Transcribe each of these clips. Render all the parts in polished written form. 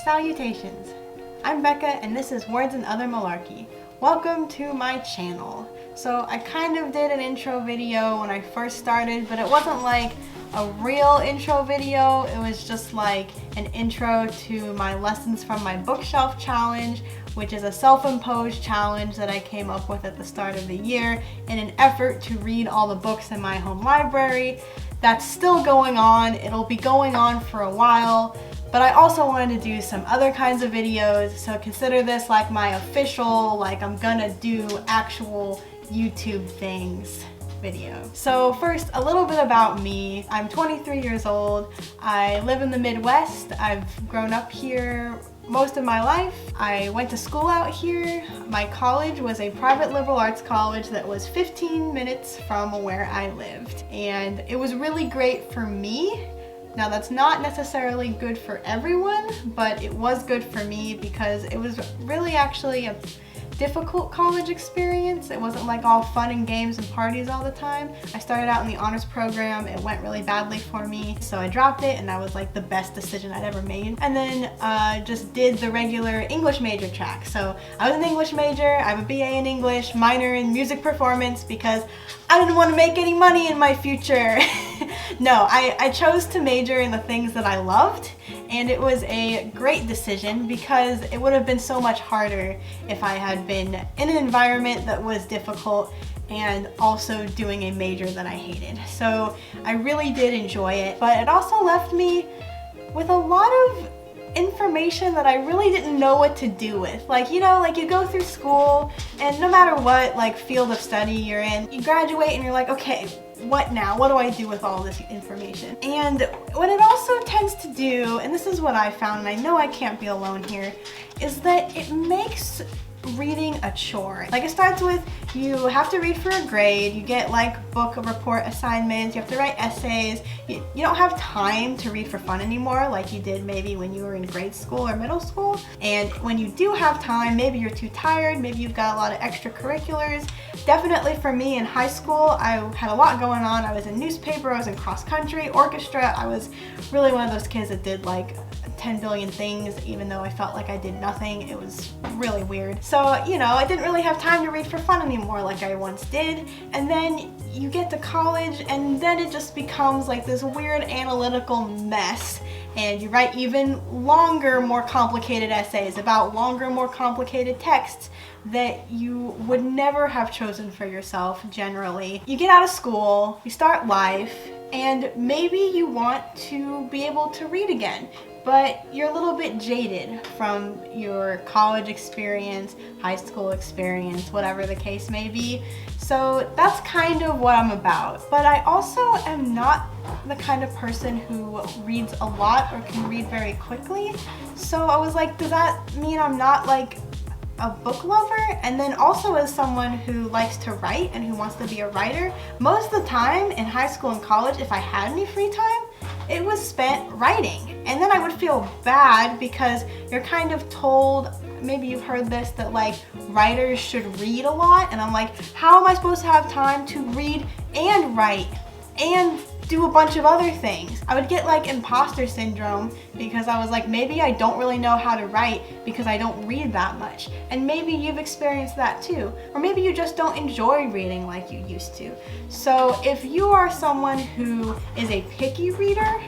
Salutations! I'm Becca and this is Words and Other Malarkey. Welcome to my channel. So I kind of did an intro video when I first started, but it wasn't like a real intro video. It was just like an intro to my Lessons from My Bookshelf challenge, which is a self-imposed challenge that I came up with at the start of the year in an effort to read all the books in my home library. That's still going on. It'll be going on for a while, but I also wanted to do some other kinds of videos, so consider this like my official, like I'm gonna do actual YouTube things video. So first, a little bit about me. I'm 23 years old. I live in the Midwest. I've grown up here most of my life. I went to school out here. My college was a private liberal arts college that was 15 minutes from where I lived. And it was really great for me. Now that's not necessarily good for everyone, but it was good for me because it was really actually a difficult college experience. It wasn't like all fun and games and parties all the time. I started out in the honors program. It went really badly for me, so I dropped it, and that was like the best decision I'd ever made. And then just did the regular English major track. So I was an English major. I have a BA in English, minor in music performance because I didn't want to make any money in my future. No, I chose to major in the things that I loved, and it was a great decision because it would have been so much harder if I had been in an environment that was difficult and also doing a major that I hated. So I really did enjoy it, but it also left me with a lot of information that I really didn't know what to do with. Like, you know, like you go through school and no matter what like field of study you're in, you graduate and you're like, okay, what now? What do I do with all this information? And what it also tends to do, and this is what I found, and I know I can't be alone here, is that it makes reading a chore. Like it starts with, you have to read for a grade, you get like book report assignments, you have to write essays, you don't have time to read for fun anymore like you did maybe when you were in grade school or middle school. And when you do have time, maybe you're too tired, maybe you've got a lot of extracurriculars. Definitely for me in high school, I had a lot going on. I was in newspaper, I was in cross country, orchestra. I was really one of those kids that did like 10 billion things even though I felt like I did nothing. It was really weird. So, you know, I didn't really have time to read for fun anymore like I once did. And then you get to college and then it just becomes like this weird analytical mess. And you write even longer, more complicated essays about longer, more complicated texts that you would never have chosen for yourself generally. You get out of school, you start life, and maybe you want to be able to read again, but you're a little bit jaded from your college experience, high school experience, whatever the case may be. So that's kind of what I'm about. But I also am not the kind of person who reads a lot or can read very quickly. So I was like, does that mean I'm not like a book lover? And then also as someone who likes to write and who wants to be a writer, most of the time in high school and college, if I had any free time, it was spent writing. And then I would feel bad because you're kind of told, maybe you've heard this, that like writers should read a lot. And I'm like, how am I supposed to have time to read and write and do a bunch of other things? I would get like imposter syndrome because I was like, maybe I don't really know how to write because I don't read that much. And maybe you've experienced that too. Or maybe you just don't enjoy reading like you used to. So if you are someone who is a picky reader,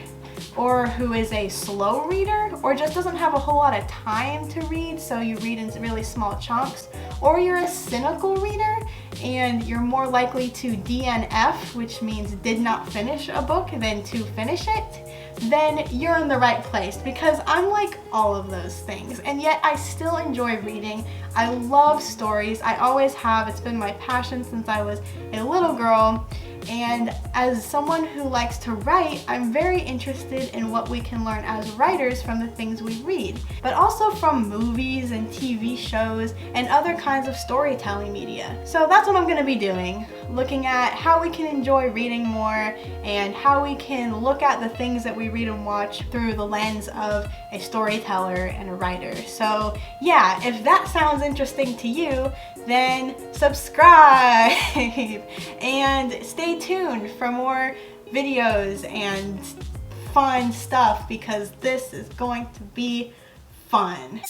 or who is a slow reader, or just doesn't have a whole lot of time to read, so you read in really small chunks, or you're a cynical reader and you're more likely to DNF, which means did not finish a book, than to finish it, then you're in the right place because I'm like all of those things. And yet I still enjoy reading. I love stories. I always have. It's been my passion since I was a little girl. And as someone who likes to write, I'm very interested in what we can learn as writers from the things we read, but also from movies and TV shows and other kinds of storytelling media. So that's what I'm going to be doing, looking at how we can enjoy reading more and how we can look at the things that we read and watch through the lens of a storyteller and a writer. So yeah, if that sounds interesting to you, then subscribe and stay tuned for more videos and fun stuff because this is going to be fun.